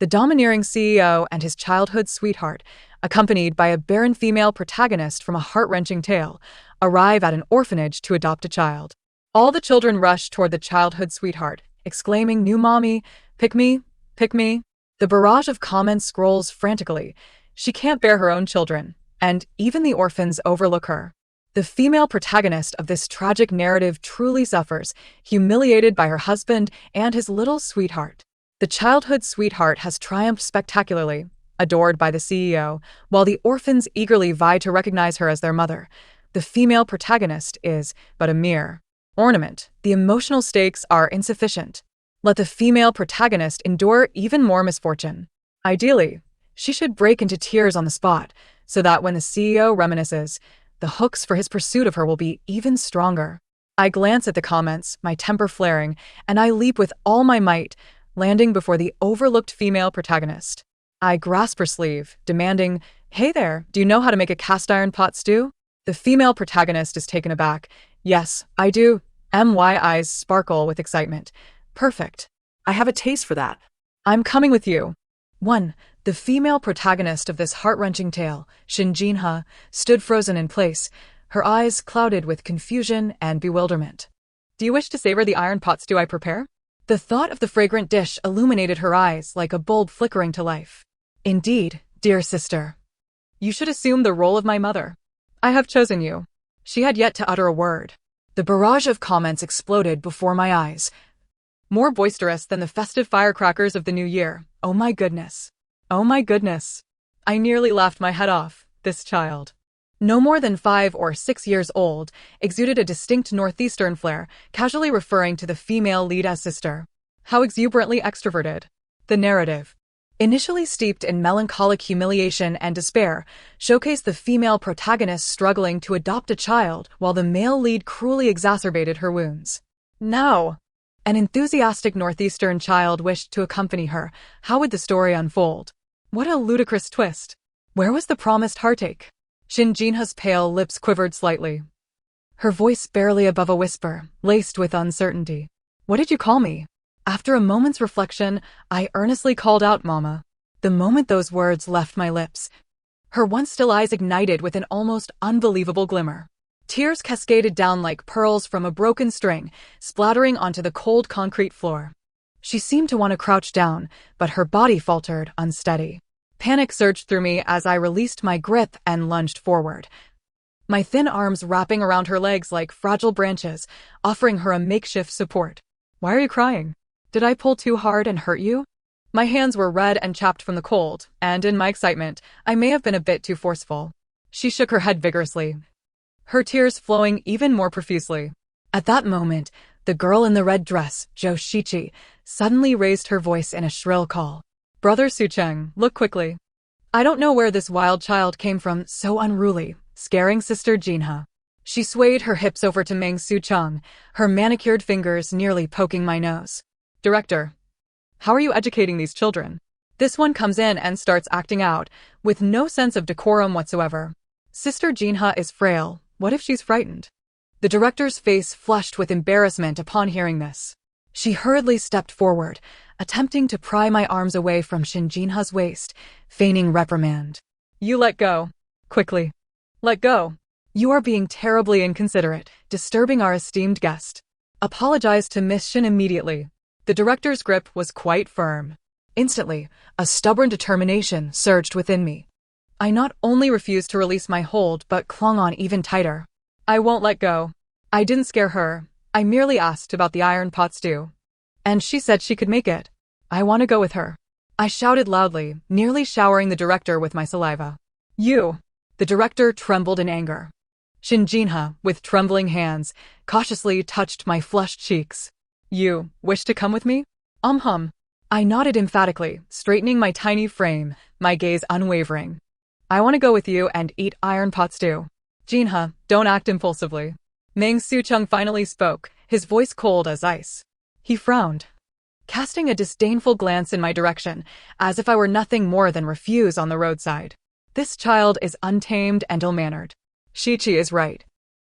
The domineering CEO and his childhood sweetheart, accompanied by a barren female protagonist from a heart-wrenching tale, arrive at an orphanage to adopt a child. All the children rush toward the childhood sweetheart, exclaiming, "New mommy, pick me, pick me." The barrage of comments scrolls frantically. She can't bear her own children, and even the orphans overlook her. The female protagonist of this tragic narrative truly suffers, humiliated by her husband and his little sweetheart. The childhood sweetheart has triumphed spectacularly, adored by the CEO, while the orphans eagerly vie to recognize her as their mother. The female protagonist is but a mere ornament. The emotional stakes are insufficient. Let the female protagonist endure even more misfortune. Ideally, she should break into tears on the spot, so that when the CEO reminisces, the hooks for his pursuit of her will be even stronger. I glance at the comments, my temper flaring, and I leap with all my might, landing before the overlooked female protagonist. I grasp her sleeve, demanding, "Hey there, do you know how to make a cast-iron pot stew?" The female protagonist is taken aback. "Yes, I do." My eyes sparkle with excitement. "Perfect. I have a taste for that. I'm coming with you." 1. The female protagonist of this heart-wrenching tale, Shin Jin-ha, stood frozen in place, her eyes clouded with confusion and bewilderment. "Do you wish to savor the iron pot stew I prepare?" The thought of the fragrant dish illuminated her eyes like a bulb flickering to life. "Indeed, dear sister. You should assume the role of my mother. I have chosen you." She had yet to utter a word. The barrage of comments exploded before my eyes, more boisterous than the festive firecrackers of the new year. Oh my goodness. Oh my goodness. I nearly laughed my head off. This child, no more than 5 or 6 years old, exuded a distinct northeastern flair, casually referring to the female lead as sister. How exuberantly extroverted. The narrative, initially steeped in melancholic humiliation and despair, showcased the female protagonist struggling to adopt a child while the male lead cruelly exacerbated her wounds. Now, an enthusiastic northeastern child wished to accompany her. How would the story unfold? What a ludicrous twist. Where was the promised heartache? Shin Jinha's pale lips quivered slightly, her voice barely above a whisper, laced with uncertainty. "What did you call me?" After a moment's reflection, I earnestly called out, "Mama." The moment those words left my lips, her once still eyes ignited with an almost unbelievable glimmer. Tears cascaded down like pearls from a broken string, splattering onto the cold concrete floor. She seemed to want to crouch down, but her body faltered, unsteady. Panic surged through me as I released my grip and lunged forward, my thin arms wrapping around her legs like fragile branches, offering her a makeshift support. "Why are you crying? Did I pull too hard and hurt you?" My hands were red and chapped from the cold, and in my excitement, I may have been a bit too forceful. She shook her head vigorously, her tears flowing even more profusely. At that moment, the girl in the red dress, Jo Shichi, suddenly raised her voice in a shrill call. "Brother Sucheng, look quickly. I don't know where this wild child came from, so unruly," scaring Sister Jinha. She swayed her hips over to Meng Sucheng, her manicured fingers nearly poking my nose. "Director, how are you educating these children? This one comes in and starts acting out, with no sense of decorum whatsoever. Sister Jinha is frail. What if she's frightened?" The director's face flushed with embarrassment upon hearing this. She hurriedly stepped forward, attempting to pry my arms away from Shin Jinha's waist, feigning reprimand. "You let go. Quickly. Let go. You are being terribly inconsiderate, disturbing our esteemed guest. Apologize to Miss Shin immediately." The director's grip was quite firm. Instantly, a stubborn determination surged within me. I not only refused to release my hold, but clung on even tighter. "I won't let go. I didn't scare her. I merely asked about the iron pot stew. And she said she could make it. I want to go with her." I shouted loudly, nearly showering the director with my saliva. "You!" The director trembled in anger. Shin Jinha, with trembling hands, cautiously touched my flushed cheeks. "You wish to come with me?" Hum. I nodded emphatically, straightening my tiny frame, my gaze unwavering. "I want to go with you and eat iron pot stew." "Jinha, don't act impulsively." Meng Sucheng finally spoke, his voice cold as ice. He frowned, casting a disdainful glance in my direction, as if I were nothing more than refuse on the roadside. "This child is untamed and ill-mannered. Shichi is right.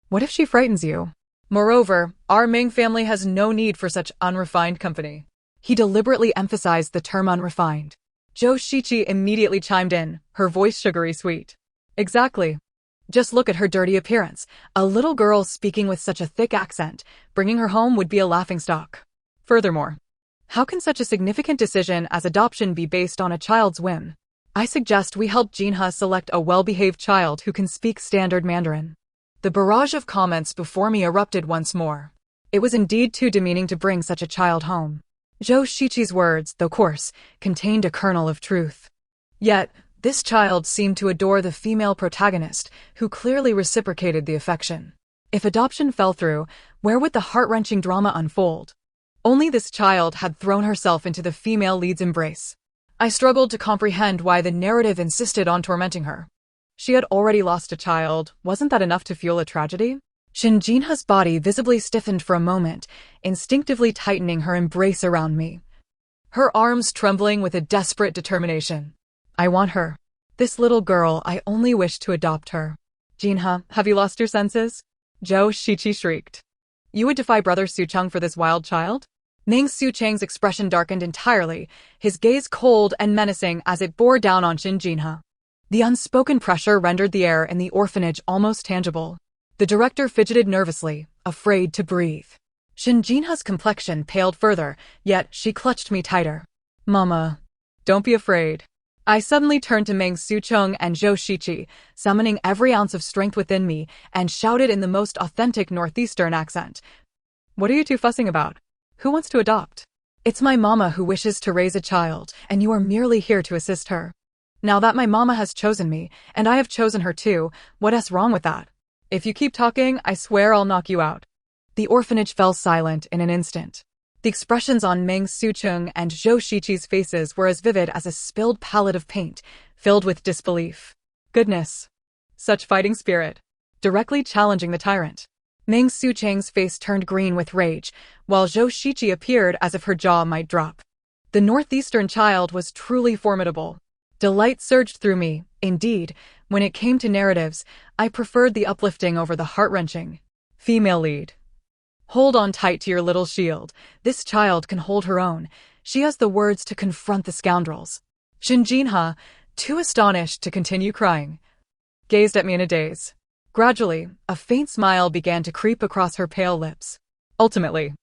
What if she frightens you? Moreover, our Ming family has no need for such unrefined company." He deliberately emphasized the term unrefined. Zhou Shiqi immediately chimed in, her voice sugary sweet. Exactly. Just look at her dirty appearance. A little girl speaking with such a thick accent, bringing her home would be a laughingstock. Furthermore, how can such a significant decision as adoption be based on a child's whim? I suggest we help Jinha select a well-behaved child who can speak standard Mandarin. The barrage of comments before me erupted once more. It was indeed too demeaning to bring such a child home. Zhou Shiqi's words, though coarse, contained a kernel of truth. Yet, this child seemed to adore the female protagonist, who clearly reciprocated the affection. If adoption fell through, where would the heart-wrenching drama unfold? Only this child had thrown herself into the female lead's embrace. I struggled to comprehend why the narrative insisted on tormenting her. She had already lost a child. Wasn't that enough to fuel a tragedy? Jinha's body visibly stiffened for a moment, instinctively tightening her embrace around me. Her arms trembling with a desperate determination. I want her. This little girl, I only wish to adopt her. Jinha, have you lost your senses? Zhou Shiqi shrieked. You would defy Brother Sucheng for this wild child? Meng Sucheng's expression darkened entirely, his gaze cold and menacing as it bore down on Jinha. The unspoken pressure rendered the air in the orphanage almost tangible. The director fidgeted nervously, afraid to breathe. Jinha's complexion paled further, yet she clutched me tighter. Mama, don't be afraid. I suddenly turned to Meng Sucheng and Zhou Shiqi, summoning every ounce of strength within me, and shouted in the most authentic northeastern accent. What are you two fussing about? Who wants to adopt? It's my mama who wishes to raise a child, and you are merely here to assist her. Now that my mama has chosen me, and I have chosen her too, what's wrong with that? If you keep talking, I swear I'll knock you out. The orphanage fell silent in an instant. The expressions on Meng Sucheng and Zhou Shiqi's faces were as vivid as a spilled palette of paint, filled with disbelief. Goodness. Such fighting spirit. Directly challenging the tyrant. Meng Sucheng's face turned green with rage, while Zhou Shiqi appeared as if her jaw might drop. The northeastern child was truly formidable. Delight surged through me. Indeed, when it came to narratives, I preferred the uplifting over the heart-wrenching. Female lead. Hold on tight to your little shield. This child can hold her own. She has the words to confront the scoundrels. Jinha, too astonished to continue crying, gazed at me in a daze. Gradually, a faint smile began to creep across her pale lips. Ultimately,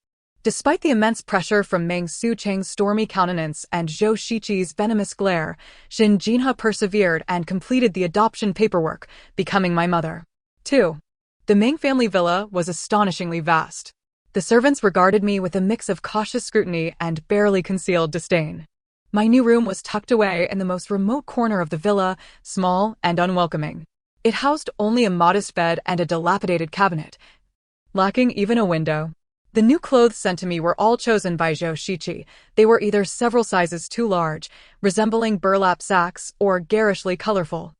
despite the immense pressure from Meng Sucheng's stormy countenance and Zhou Shiqi's venomous glare, Jinha persevered and completed the adoption paperwork, becoming my mother. 2. The Meng family villa was astonishingly vast. The servants regarded me with a mix of cautious scrutiny and barely concealed disdain. My new room was tucked away in the most remote corner of the villa, small and unwelcoming. It housed only a modest bed and a dilapidated cabinet, lacking even a window. The new clothes sent to me were all chosen by Zhou Shiqi. They were either several sizes too large, resembling burlap sacks, or garishly colorful,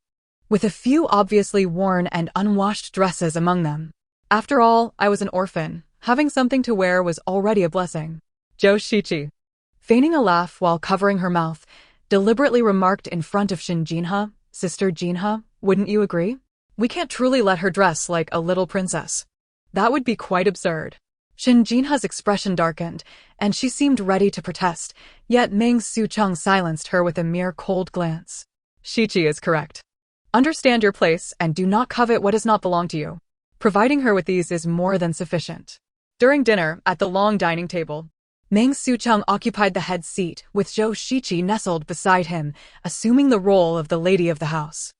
with a few obviously worn and unwashed dresses among them. After all, I was an orphan. Having something to wear was already a blessing. Zhou Shiqi, feigning a laugh while covering her mouth, deliberately remarked in front of Jinha, Sister Jinha, wouldn't you agree? We can't truly let her dress like a little princess. That would be quite absurd. Jinha's expression darkened, and she seemed ready to protest, yet Meng Sucheng silenced her with a mere cold glance. Shiqi is correct. Understand your place and do not covet what does not belong to you. Providing her with these is more than sufficient. During dinner, at the long dining table, Meng Sucheng occupied the head seat, with Zhou Shiqi nestled beside him, assuming the role of the lady of the house.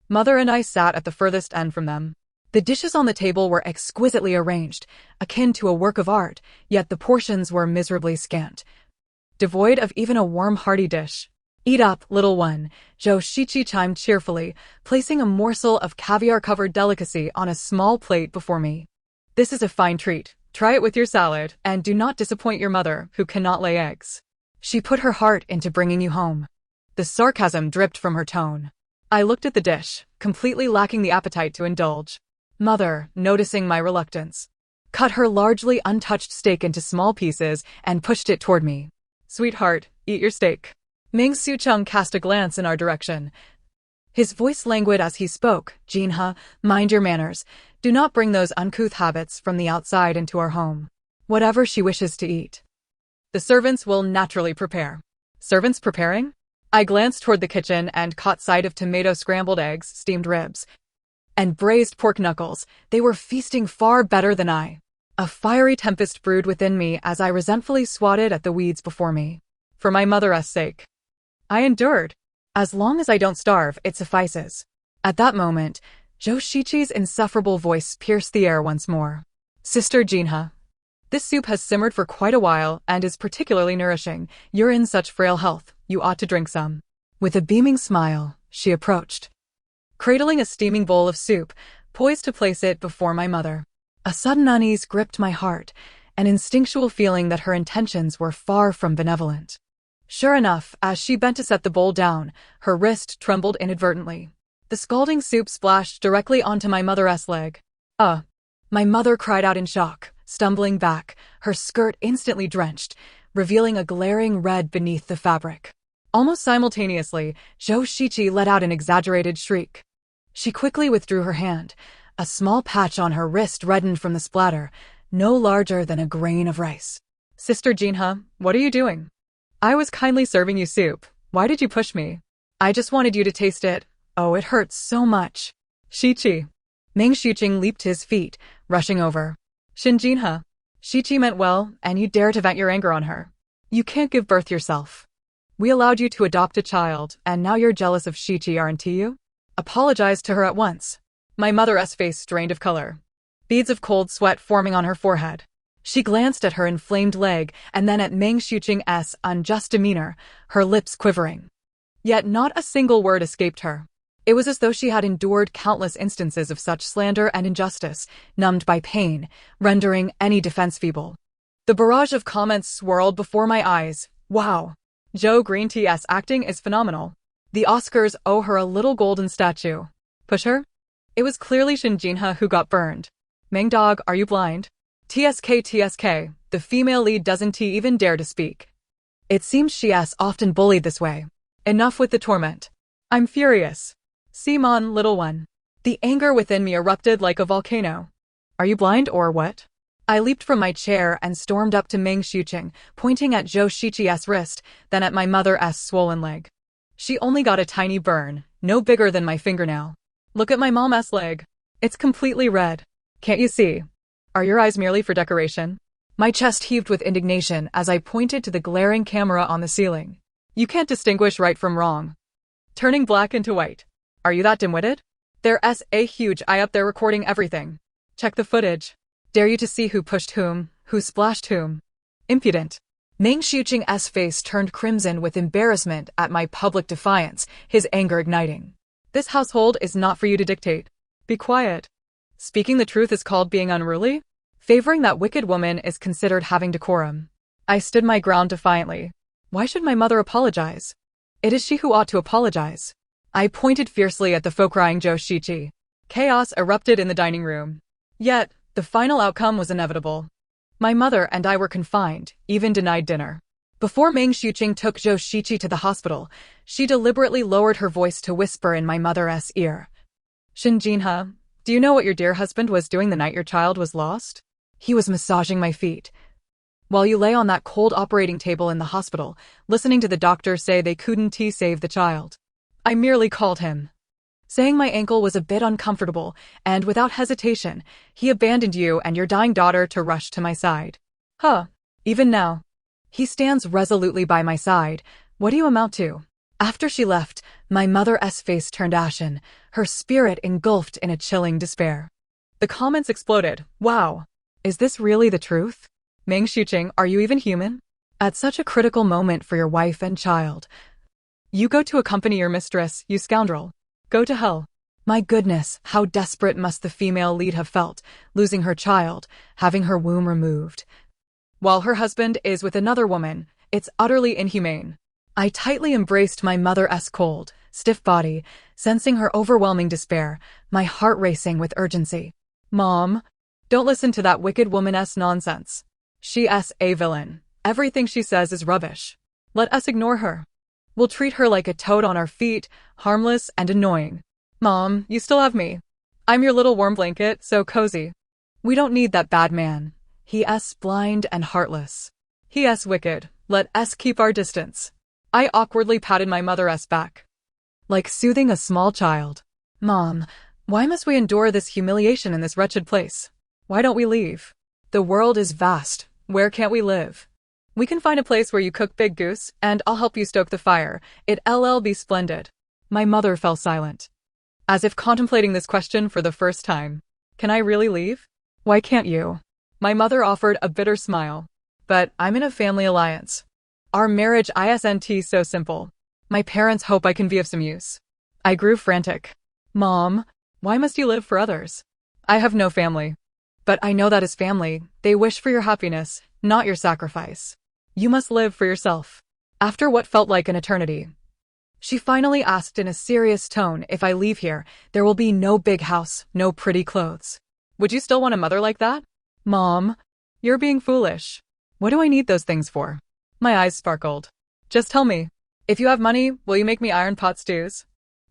Mother and I sat at the furthest end from them. The dishes on the table were exquisitely arranged, akin to a work of art, yet the portions were miserably scant, devoid of even a warm hearty dish. Eat up, little one, Zhou Shiqi chimed cheerfully, placing a morsel of caviar-covered delicacy on a small plate before me. This is a fine treat. Try it with your salad, and do not disappoint your mother, who cannot lay eggs. She put her heart into bringing you home. The sarcasm dripped from her tone. I looked at the dish, completely lacking the appetite to indulge. Mother, noticing my reluctance, cut her largely untouched steak into small pieces and pushed it toward me. Sweetheart, eat your steak. Meng Sucheng cast a glance in our direction. His voice languid as he spoke. Jinha, mind your manners. Do not bring those uncouth habits from the outside into our home. Whatever she wishes to eat, the servants will naturally prepare. Servants preparing? I glanced toward the kitchen and caught sight of tomato scrambled eggs, steamed ribs, and braised pork knuckles. They were feasting far better than I. A fiery tempest brewed within me as I resentfully swatted at the weeds before me. For my mother's sake, I endured. As long as I don't starve, it suffices. At that moment, Joshichi's insufferable voice pierced the air once more. Sister Jinha, this soup has simmered for quite a while and is particularly nourishing. You're in such frail health, you ought to drink some. With a beaming smile, she approached, cradling a steaming bowl of soup, poised to place it before my mother. A sudden unease gripped my heart, an instinctual feeling that her intentions were far from benevolent. Sure enough, as she bent to set the bowl down, her wrist trembled inadvertently. The scalding soup splashed directly onto my mother's leg. My mother cried out in shock, stumbling back, her skirt instantly drenched, revealing a glaring red beneath the fabric. Almost simultaneously, Joshichi let out an exaggerated shriek. She quickly withdrew her hand. A small patch on her wrist reddened from the splatter, no larger than a grain of rice. Sister Jinha, what are you doing? I was kindly serving you soup. Why did you push me? I just wanted you to taste it. Oh, it hurts so much. Shichi. Meng Shuqing leaped to his feet, rushing over. Shinjinha. Shichi meant well, and you dare to vent your anger on her. You can't give birth yourself. We allowed you to adopt a child, and now you're jealous of Shichi, aren't you? Apologize to her at once. My mother's face drained of color, beads of cold sweat forming on her forehead. She glanced at her inflamed leg and then at Meng Shuqing's unjust demeanor, her lips quivering. Yet not a single word escaped her. It was as though she had endured countless instances of such slander and injustice, numbed by pain, rendering any defense feeble. The barrage of comments swirled before my eyes. Wow. Joe Green T's acting is phenomenal. The Oscars owe her a little golden statue. Push her? It was clearly Shinjinha who got burned. Meng Dog, are you blind? TSK, the female lead doesn't even dare to speak. It seems she's often bullied this way. Enough with the torment. I'm furious. Simon, little one. The anger within me erupted like a volcano. Are you blind or what? I leaped from my chair and stormed up to Meng Shuqing, pointing at Joshichi's wrist, then at my mother's swollen leg. She only got a tiny burn, no bigger than my fingernail. Look at my mom's leg. It's completely red. Can't you see? Are your eyes merely for decoration? My chest heaved with indignation as I pointed to the glaring camera on the ceiling. You can't distinguish right from wrong. Turning black into white. Are you that dim-witted? There's a huge eye up there recording everything. Check the footage. Dare you to see who pushed whom, who splashed whom. Impudent. Meng Shuqing's face turned crimson with embarrassment at my public defiance, his anger igniting. This household is not for you to dictate. Be quiet. Speaking the truth is called being unruly? Favoring that wicked woman is considered having decorum. I stood my ground defiantly. Why should my mother apologize? It is she who ought to apologize. I pointed fiercely at the folk-crying Joshichi. Chaos erupted in the dining room. Yet, the final outcome was inevitable. My mother and I were confined, even denied dinner. Before Meng Shuqing took Joshichi to the hospital, she deliberately lowered her voice to whisper in my mother's ear. Shinjinha, do you know what your dear husband was doing the night your child was lost? He was massaging my feet. While you lay on that cold operating table in the hospital, listening to the doctor say they couldn't save the child. I merely called him. Saying my ankle was a bit uncomfortable, and without hesitation, he abandoned you and your dying daughter to rush to my side. Even now. He stands resolutely by my side. What do you amount to? After she left, my mother's face turned ashen, her spirit engulfed in a chilling despair. The comments exploded. Wow. Is this really the truth? Meng Shuqing, are you even human? At such a critical moment for your wife and child. You go to accompany your mistress, you scoundrel. Go to hell. My goodness, how desperate must the female lead have felt, losing her child, having her womb removed. While her husband is with another woman, it's utterly inhumane. I tightly embraced my mother's cold, stiff body, sensing her overwhelming despair, my heart racing with urgency. Mom, don't listen to that wicked woman's nonsense. She's a villain. Everything she says is rubbish. Let us ignore her. We'll treat her like a toad on our feet, harmless and annoying. Mom, you still have me. I'm your little warm blanket, so cozy. We don't need that bad man. He's blind and heartless. He's wicked. Let us keep our distance. I awkwardly patted my mother's back, like soothing a small child. Mom, why must we endure this humiliation in this wretched place? Why don't we leave? The world is vast. Where can't we live? We can find a place where you cook Big Goose, and I'll help you stoke the fire. It'll be splendid. My mother fell silent, as if contemplating this question for the first time. Can I really leave? Why can't you? My mother offered a bitter smile. But I'm in a family alliance. Our marriage isn't so simple. My parents hope I can be of some use. I grew frantic. Mom, why must you live for others? I have no family. But I know that as family, they wish for your happiness, not your sacrifice. You must live for yourself. After what felt like an eternity, she finally asked in a serious tone, if I leave here, there will be no big house, no pretty clothes. Would you still want a mother like that? Mom, you're being foolish. What do I need those things for? My eyes sparkled. Just tell me, if you have money, will you make me iron pot stews?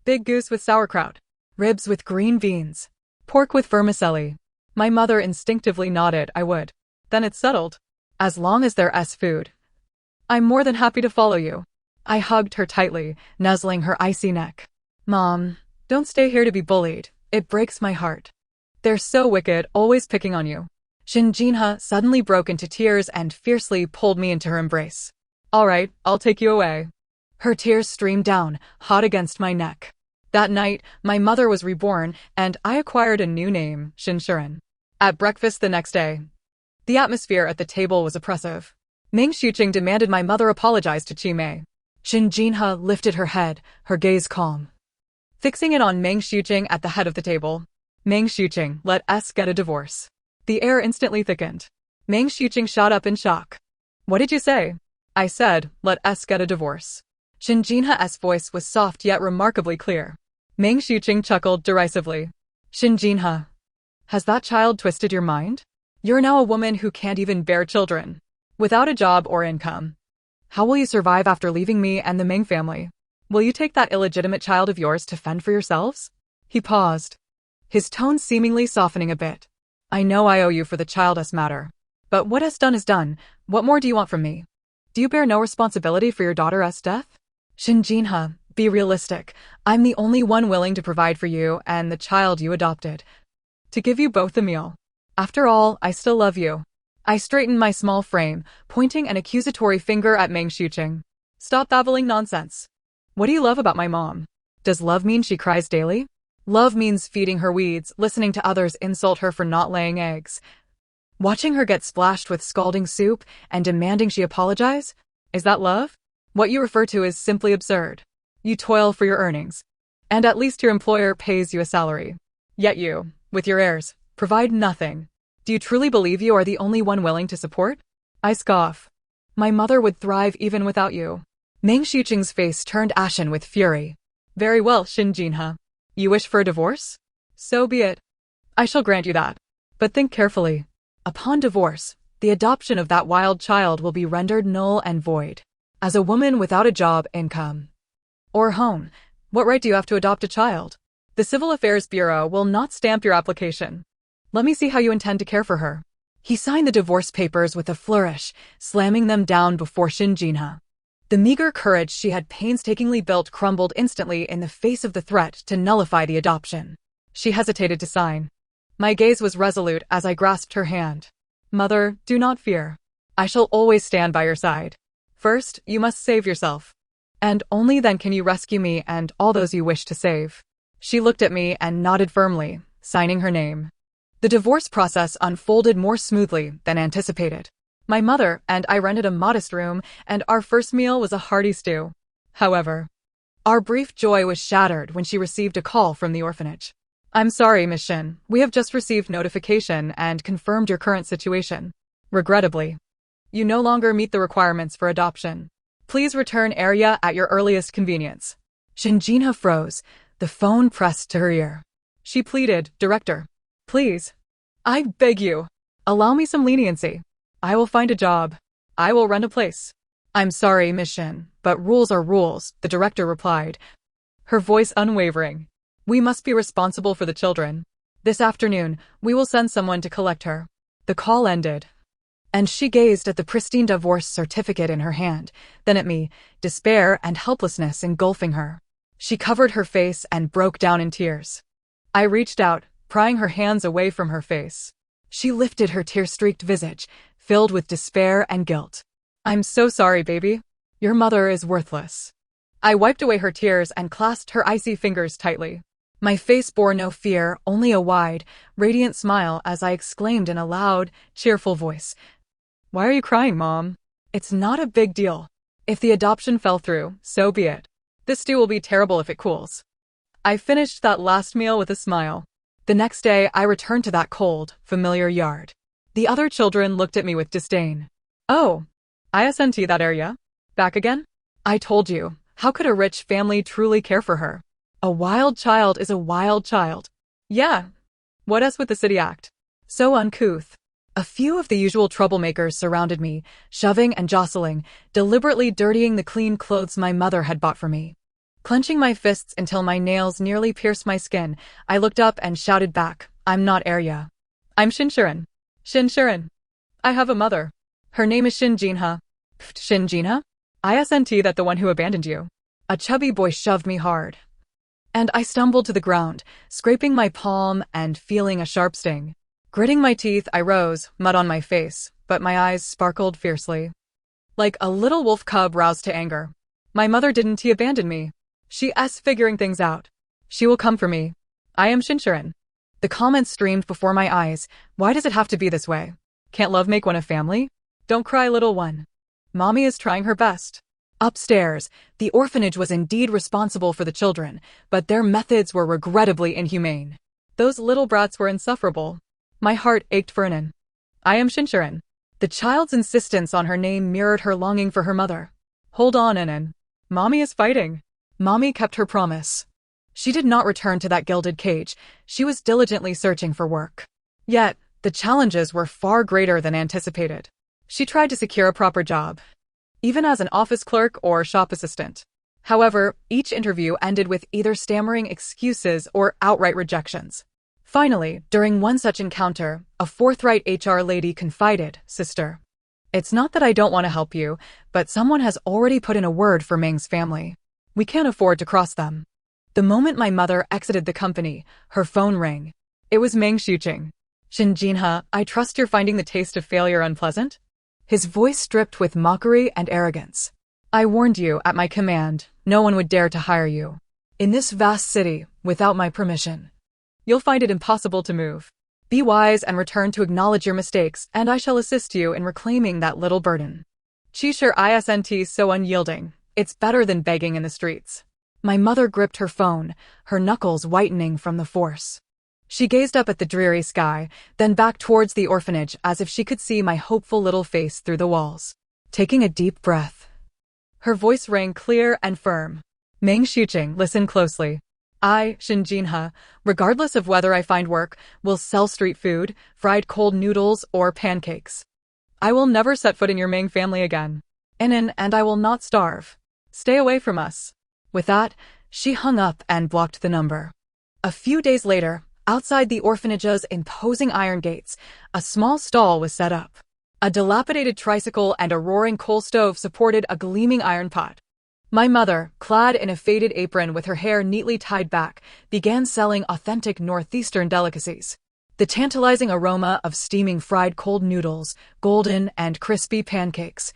Big Goose with sauerkraut, ribs with green beans, pork with vermicelli. My mother instinctively nodded. I would. Then it's settled. As long as there's food, I'm more than happy to follow you. I hugged her tightly, nuzzling her icy neck. Mom, don't stay here to be bullied. It breaks my heart. They're so wicked, always picking on you. Shinjinha suddenly broke into tears and fiercely pulled me into her embrace. All right, I'll take you away. Her tears streamed down, hot against my neck. That night, my mother was reborn, and I acquired a new name, Shinshuren. At breakfast the next day, the atmosphere at the table was oppressive. Meng Xuqing demanded my mother apologize to Chi Mei. Shinjinha lifted her head, her gaze calm, fixing it on Meng Xuqing at the head of the table. Meng Xuqing, let us get a divorce. The air instantly thickened. Meng Xuqing shot up in shock. What did you say? I said, let us get a divorce. Shinjinha's voice was soft yet remarkably clear. Meng Xuqing chuckled derisively. Shinjinha, has that child twisted your mind? You're now a woman who can't even bear children, without a job or income. How will you survive after leaving me and the Meng family? Will you take that illegitimate child of yours to fend for yourselves? He paused, his tone seemingly softening a bit. I know I owe you for the child's matter. But what is done is done. What more do you want from me? Do you bear no responsibility for your daughter's death? Shinjinha, be realistic. I'm the only one willing to provide for you and the child you adopted. To give you both a meal. After all, I still love you. I straightened my small frame, pointing an accusatory finger at Meng Xuqing. Stop babbling nonsense. What do you love about my mom? Does love mean she cries daily? Love means feeding her weeds, listening to others insult her for not laying eggs, watching her get splashed with scalding soup, and demanding she apologize? Is that love? What you refer to is simply absurd. You toil for your earnings, and at least your employer pays you a salary. Yet you, with your heirs, provide nothing. Do you truly believe you are the only one willing to support? I scoff. My mother would thrive even without you. Meng Xuqing's face turned ashen with fury. Very well, Shinjinha. You wish for a divorce? So be it. I shall grant you that. But think carefully. Upon divorce, the adoption of that wild child will be rendered null and void. As a woman without a job, income, or home, what right do you have to adopt a child? The Civil Affairs Bureau will not stamp your application. Let me see how you intend to care for her. He signed the divorce papers with a flourish, slamming them down before Shinjinha. The meager courage she had painstakingly built crumbled instantly in the face of the threat to nullify the adoption. She hesitated to sign. My gaze was resolute as I grasped her hand. Mother, do not fear. I shall always stand by your side. First, you must save yourself. And only then can you rescue me and all those you wish to save. She looked at me and nodded firmly, signing her name. The divorce process unfolded more smoothly than anticipated. My mother and I rented a modest room, and our first meal was a hearty stew. However, our brief joy was shattered when she received a call from the orphanage. I'm sorry, Miss Shin. We have just received notification and confirmed your current situation. Regrettably, you no longer meet the requirements for adoption. Please return area at your earliest convenience. Shinjinha froze, the phone pressed to her ear. She pleaded, Director, please, I beg you, allow me some leniency. I will find a job. I will rent a place. I'm sorry, Miss Shin, but rules are rules, the director replied, her voice unwavering. We must be responsible for the children. This afternoon, we will send someone to collect her. The call ended. And she gazed at the pristine divorce certificate in her hand, then at me, despair and helplessness engulfing her. She covered her face and broke down in tears. I reached out, prying her hands away from her face. She lifted her tear-streaked visage, filled with despair and guilt. "I'm so sorry, baby. Your mother is worthless." I wiped away her tears and clasped her icy fingers tightly. My face bore no fear, only a wide, radiant smile as I exclaimed in a loud, cheerful voice, "Why are you crying, Mom? It's not a big deal. If the adoption fell through, so be it. This stew will be terrible if it cools." I finished that last meal with a smile. The next day, I returned to that cold, familiar yard. The other children looked at me with disdain. "Oh, isn't that area? Back again? I told you, how could a rich family truly care for her? A wild child is a wild child." "Yeah. What else with the city act? So uncouth." A few of the usual troublemakers surrounded me, shoving and jostling, deliberately dirtying the clean clothes my mother had bought for me. Clenching my fists until my nails nearly pierced my skin, I looked up and shouted back, "I'm not Arya. I'm Shinshirin. Shinshirin. I have a mother. Her name is Shinjinha." "Shinjinha? Isn't that the one who abandoned you?" A chubby boy shoved me hard, and I stumbled to the ground, scraping my palm and feeling a sharp sting. Gritting my teeth, I rose, mud on my face, but my eyes sparkled fiercely. Like a little wolf cub roused to anger. "My mother didn't abandon me. She's figuring things out. She will come for me. I am Shinshirin." The comments streamed before my eyes. "Why does it have to be this way? Can't love make one a family? Don't cry, little one. Mommy is trying her best." Upstairs, the orphanage was indeed responsible for the children, but their methods were regrettably inhumane. Those little brats were insufferable. My heart ached for Anan. "I am Shinshirin." The child's insistence on her name mirrored her longing for her mother. "Hold on, Anan. Mommy is fighting." Mommy kept her promise. She did not return to that gilded cage. She was diligently searching for work. Yet, the challenges were far greater than anticipated. She tried to secure a proper job, even as an office clerk or shop assistant. However, each interview ended with either stammering excuses or outright rejections. Finally, during one such encounter, a forthright HR lady confided, "Sister, it's not that I don't want to help you, but someone has already put in a word for Ming's family. We can't afford to cross them." The moment my mother exited the company, her phone rang. It was Ming Xuqing. "Shinjinha, I trust you're finding the taste of failure unpleasant?" His voice dripped with mockery and arrogance. "I warned you, at my command, no one would dare to hire you. In this vast city, without my permission, you'll find it impossible to move. Be wise and return to acknowledge your mistakes, and I shall assist you in reclaiming that little burden." Chishir isn't so unyielding. It's better than begging in the streets. My mother gripped her phone, her knuckles whitening from the force. She gazed up at the dreary sky, then back towards the orphanage as if she could see my hopeful little face through the walls. Taking a deep breath, her voice rang clear and firm. "Ming Xuqing, listen closely. I, Shinjinha, regardless of whether I find work, will sell street food, fried cold noodles, or pancakes. I will never set foot in your Ming family again. And I will not starve. Stay away from us." With that, she hung up and blocked the number. A few days later, outside the orphanage's imposing iron gates, a small stall was set up. A dilapidated tricycle and a roaring coal stove supported a gleaming iron pot. My mother, clad in a faded apron with her hair neatly tied back, began selling authentic northeastern delicacies. The tantalizing aroma of steaming fried cold noodles, golden and crispy pancakes,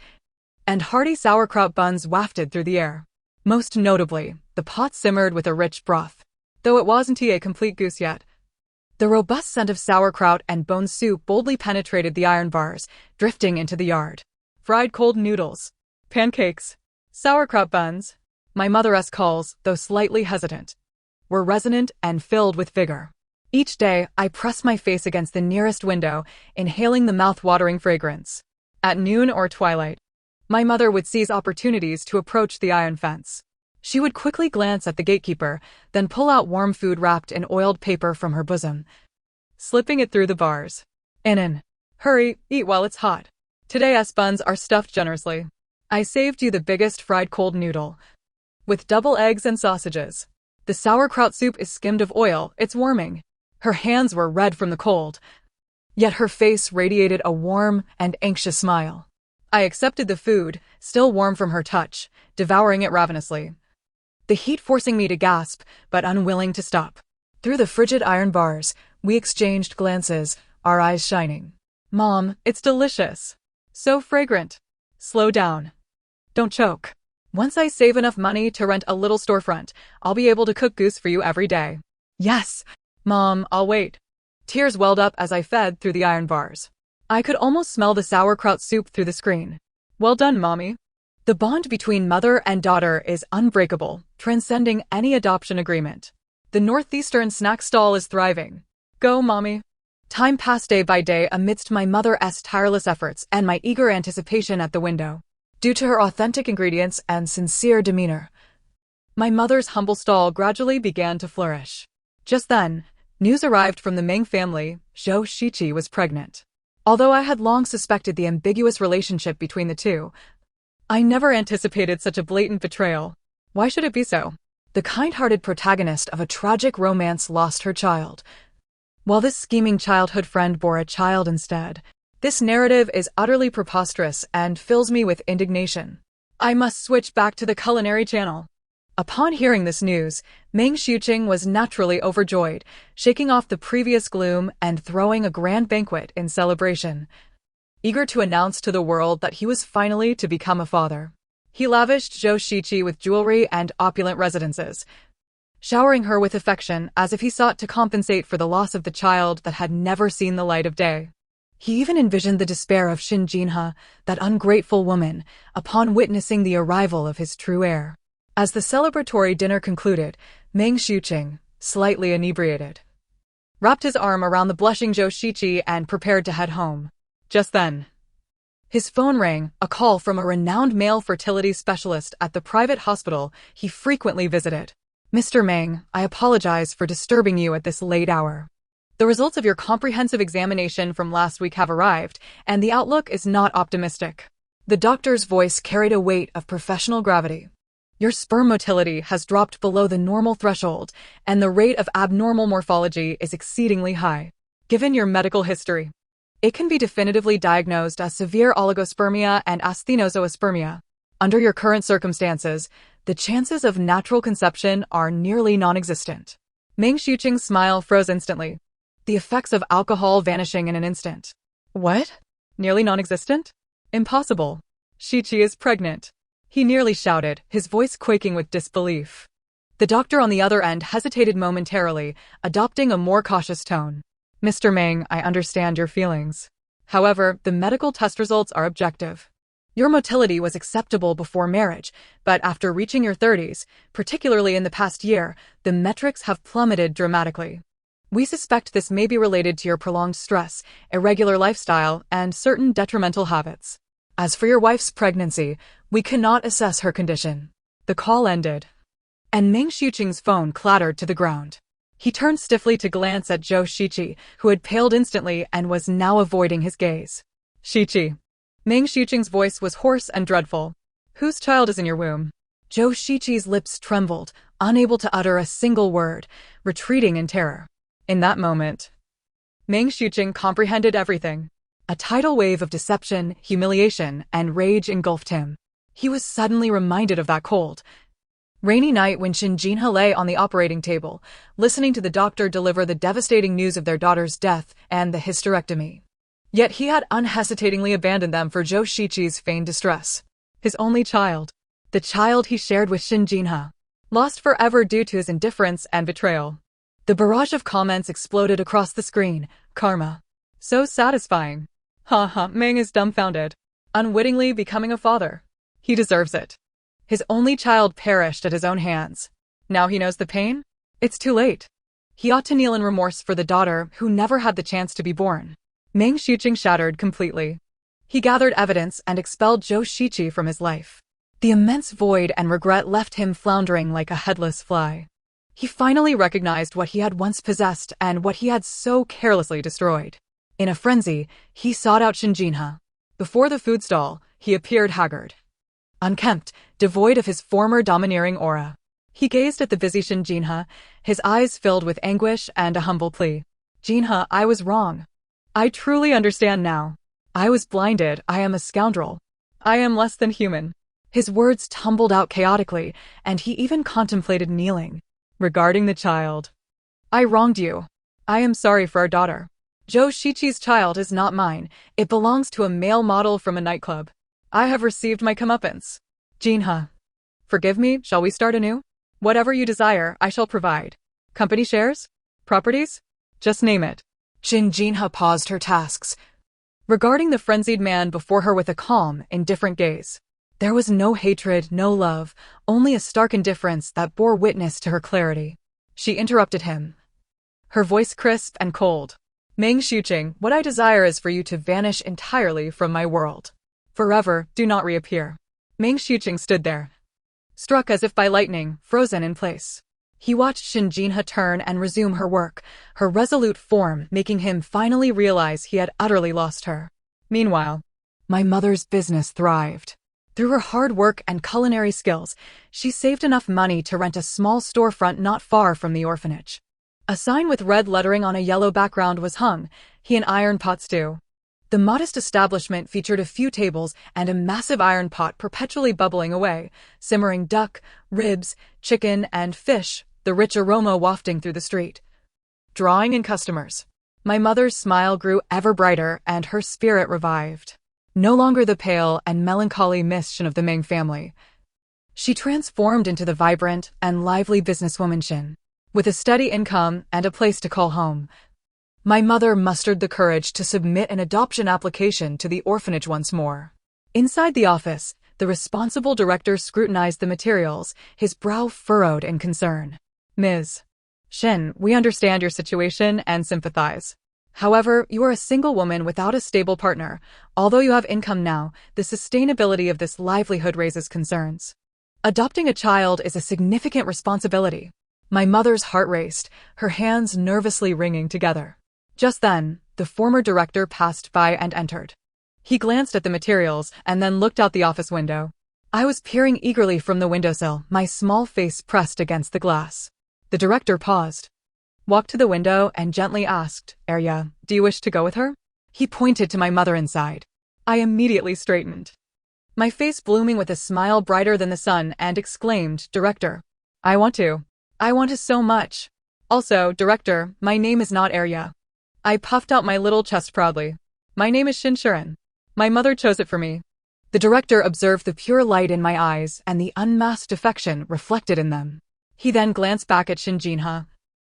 and hearty sauerkraut buns wafted through the air. Most notably, the pot simmered with a rich broth, though it wasn't a complete goose yet. The robust scent of sauerkraut and bone soup boldly penetrated the iron bars, drifting into the yard. Fried cold noodles, pancakes, sauerkraut buns, my mother's calls, though slightly hesitant, were resonant and filled with vigor. Each day, I pressed my face against the nearest window, inhaling the mouth-watering fragrance. At noon or twilight, my mother would seize opportunities to approach the iron fence. She would quickly glance at the gatekeeper, then pull out warm food wrapped in oiled paper from her bosom, slipping it through the bars. "Anan, hurry, eat while it's hot. Today's buns are stuffed generously. I saved you the biggest fried cold noodle, with double eggs and sausages. The sauerkraut soup is skimmed of oil, it's warming." Her hands were red from the cold, Yet her face radiated a warm and anxious smile. I accepted the food, still warm from her touch, devouring it ravenously, the heat forcing me to gasp, but unwilling to stop. Through the frigid iron bars, we exchanged glances, our eyes shining. Mom, it's delicious. So fragrant. Slow down. Don't choke. Once I save enough money to rent a little storefront, I'll be able to cook goose for you every day. Yes. Mom, I'll wait. Tears welled up as I fed through the iron bars. I could almost smell the sauerkraut soup through the screen. Well done, Mommy. The bond between mother and daughter is unbreakable, transcending any adoption agreement. The Northeastern snack stall is thriving. Go, Mommy. Time passed day by day amidst my mother's tireless efforts and my eager anticipation at the window. Due to her authentic ingredients and sincere demeanor, my mother's humble stall gradually began to flourish. Just then, news arrived from the Meng family. Zhou Shiqi was pregnant. Although I had long suspected the ambiguous relationship between the two, I never anticipated such a blatant betrayal. Why should it be so? The kind-hearted protagonist of a tragic romance lost her child, while this scheming childhood friend bore a child instead. This narrative is utterly preposterous and fills me with indignation. I must switch back to the culinary channel. Upon hearing this news, Meng Xiuqing was naturally overjoyed, shaking off the previous gloom and throwing a grand banquet in celebration, eager to announce to the world that he was finally to become a father. He lavished Zhou Shiqi with jewelry and opulent residences, showering her with affection as if he sought to compensate for the loss of the child that had never seen the light of day. He even envisioned the despair of Xin Jinhe, that ungrateful woman, upon witnessing the arrival of his true heir. As the celebratory dinner concluded, Meng Xiuqing, slightly inebriated, wrapped his arm around the blushing Zhou Shiqi and prepared to head home. Just then, his phone rang, a call from a renowned male fertility specialist at the private hospital he frequently visited. Mr. Meng, I apologize for disturbing you at this late hour. The results of your comprehensive examination from last week have arrived, and the outlook is not optimistic. The doctor's voice carried a weight of professional gravity. Your sperm motility has dropped below the normal threshold, and the rate of abnormal morphology is exceedingly high. Given your medical history, it can be definitively diagnosed as severe oligospermia and asthenozoospermia. Under your current circumstances, the chances of natural conception are nearly non-existent. Meng Xiuqing's smile froze instantly, the effects of alcohol vanishing in an instant. What? Nearly non-existent? Impossible. Shiqi is pregnant. He nearly shouted, his voice quaking with disbelief. The doctor on the other end hesitated momentarily, adopting a more cautious tone. Mr. Meng, I understand your feelings. However, the medical test results are objective. Your motility was acceptable before marriage, but after reaching your 30s, particularly in the past year, the metrics have plummeted dramatically. We suspect this may be related to your prolonged stress, irregular lifestyle, and certain detrimental habits. As for your wife's pregnancy, we cannot assess her condition. The call ended, and Meng Xiuqing's phone clattered to the ground. He turned stiffly to glance at Zhou Shiqi, who had paled instantly and was now avoiding his gaze. Shiqi. Meng Xiuqing's voice was hoarse and dreadful. Whose child is in your womb? Zhou Shiqi's lips trembled, unable to utter a single word, retreating in terror. In that moment, Meng Xiuqing comprehended everything. A tidal wave of deception, humiliation, and rage engulfed him. He was suddenly reminded of that cold, rainy night when Xin Jinhe lay on the operating table, listening to the doctor deliver the devastating news of their daughter's death and the hysterectomy. Yet he had unhesitatingly abandoned them for Zhou Shiqi's feigned distress. His only child, the child he shared with Xin Jinhe, lost forever due to his indifference and betrayal. The barrage of comments exploded across the screen. Karma. So satisfying. Meng is dumbfounded, unwittingly becoming a father. He deserves it. His only child perished at his own hands. Now he knows the pain? It's too late. He ought to kneel in remorse for the daughter who never had the chance to be born. Meng Xiuqing shattered completely. He gathered evidence and expelled Zhou Shiqi from his life. The immense void and regret left him floundering like a headless fly. He finally recognized what he had once possessed and what he had so carelessly destroyed. In a frenzy, he sought out Xin Jinhe. Before the food stall, he appeared haggard, unkempt, devoid of his former domineering aura. He gazed at the busy Xin Jinhe, his eyes filled with anguish and a humble plea. Jinhe, I was wrong. I truly understand now. I was blinded. I am a scoundrel. I am less than human. His words tumbled out chaotically, and he even contemplated kneeling. Regarding the child. I wronged you. I am sorry for our daughter. Joe Shichi's child is not mine. It belongs to a male model from a nightclub. I have received my comeuppance. Jinha. Forgive me, shall we start anew? Whatever you desire, I shall provide. Company shares? Properties? Just name it. Jinha paused her tasks, regarding the frenzied man before her with a calm, indifferent gaze. There was no hatred, no love, only a stark indifference that bore witness to her clarity. She interrupted him, her voice crisp and cold. Meng Xuqing, what I desire is for you to vanish entirely from my world. Forever, do not reappear. Meng Xuqing stood there, struck as if by lightning, frozen in place. He watched Jinha turn and resume her work, her resolute form making him finally realize he had utterly lost her. Meanwhile, my mother's business thrived. Through her hard work and culinary skills, she saved enough money to rent a small storefront not far from the orphanage. A sign with red lettering on a yellow background was hung, "He an iron pot stew." The modest establishment featured a few tables and a massive iron pot perpetually bubbling away, simmering duck, ribs, chicken, and fish, the rich aroma wafting through the street. Drawing in customers. My mother's smile grew ever brighter and her spirit revived. No longer the pale and melancholy Miss Shin of the Ming family. She transformed into the vibrant and lively businesswoman Shin. With a steady income and a place to call home, my mother mustered the courage to submit an adoption application to the orphanage once more. Inside the office, the responsible director scrutinized the materials, his brow furrowed in concern. Ms. Shin, we understand your situation and sympathize. However, you are a single woman without a stable partner. Although you have income now, the sustainability of this livelihood raises concerns. Adopting a child is a significant responsibility. My mother's heart raced, her hands nervously wringing together. Just then, the former director passed by and entered. He glanced at the materials and then looked out the office window. I was peering eagerly from the windowsill, my small face pressed against the glass. The director paused, walked to the window and gently asked, "Arya, do you wish to go with her?" He pointed to my mother inside. I immediately straightened, my face blooming with a smile brighter than the sun, and exclaimed, "Director, I want to. I want to so much. Also, Director, my name is not Arya." I puffed out my little chest proudly. "My name is Shinshirin. My mother chose it for me." The director observed the pure light in my eyes and the unmasked affection reflected in them. He then glanced back at Jinha,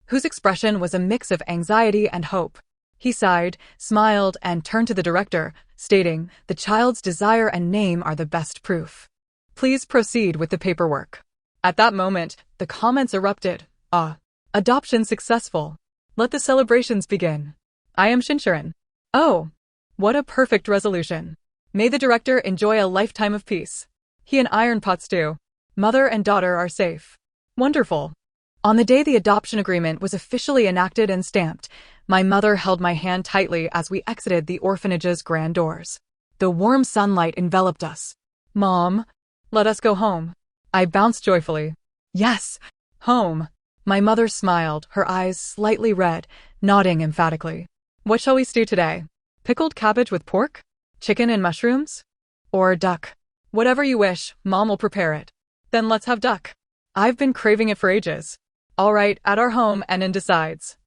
whose expression was a mix of anxiety and hope. He sighed, smiled, and turned to the director, stating, "The child's desire and name are the best proof. Please proceed with the paperwork." At that moment, the comments erupted. Adoption successful. Let the celebrations begin. I am Shinshirin. Oh, what a perfect resolution. May the director enjoy a lifetime of peace. He and iron pot stew. Mother and daughter are safe. Wonderful. On the day the adoption agreement was officially enacted and stamped, my mother held my hand tightly as we exited the orphanage's grand doors. The warm sunlight enveloped us. "Mom, let us go home." I bounced joyfully. "Yes, home." My mother smiled, her eyes slightly red, nodding emphatically. "What shall we stew today? Pickled cabbage with pork? Chicken and mushrooms? Or duck? Whatever you wish, Mom will prepare it." "Then let's have duck. I've been craving it for ages." "All right, at our home and in decides."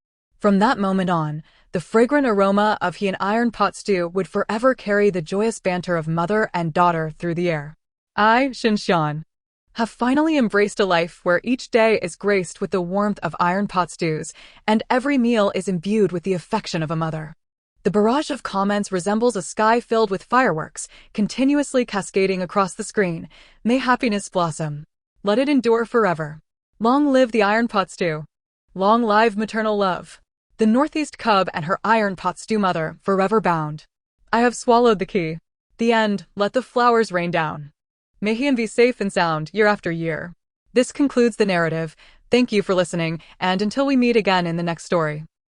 From that moment on, the fragrant aroma of he and iron pot stew would forever carry the joyous banter of mother and daughter through the air. I, Shinshan, have finally embraced a life where each day is graced with the warmth of iron pot stews, and every meal is imbued with the affection of a mother. The barrage of comments resembles a sky filled with fireworks, continuously cascading across the screen. May happiness blossom. Let it endure forever. Long live the iron pot stew. Long live maternal love. The Northeast cub and her iron pot stew mother, forever bound. I have swallowed the key. The end. Let the flowers rain down. May he be safe and sound year after year. This concludes the narrative. Thank you for listening, and until we meet again in the next story.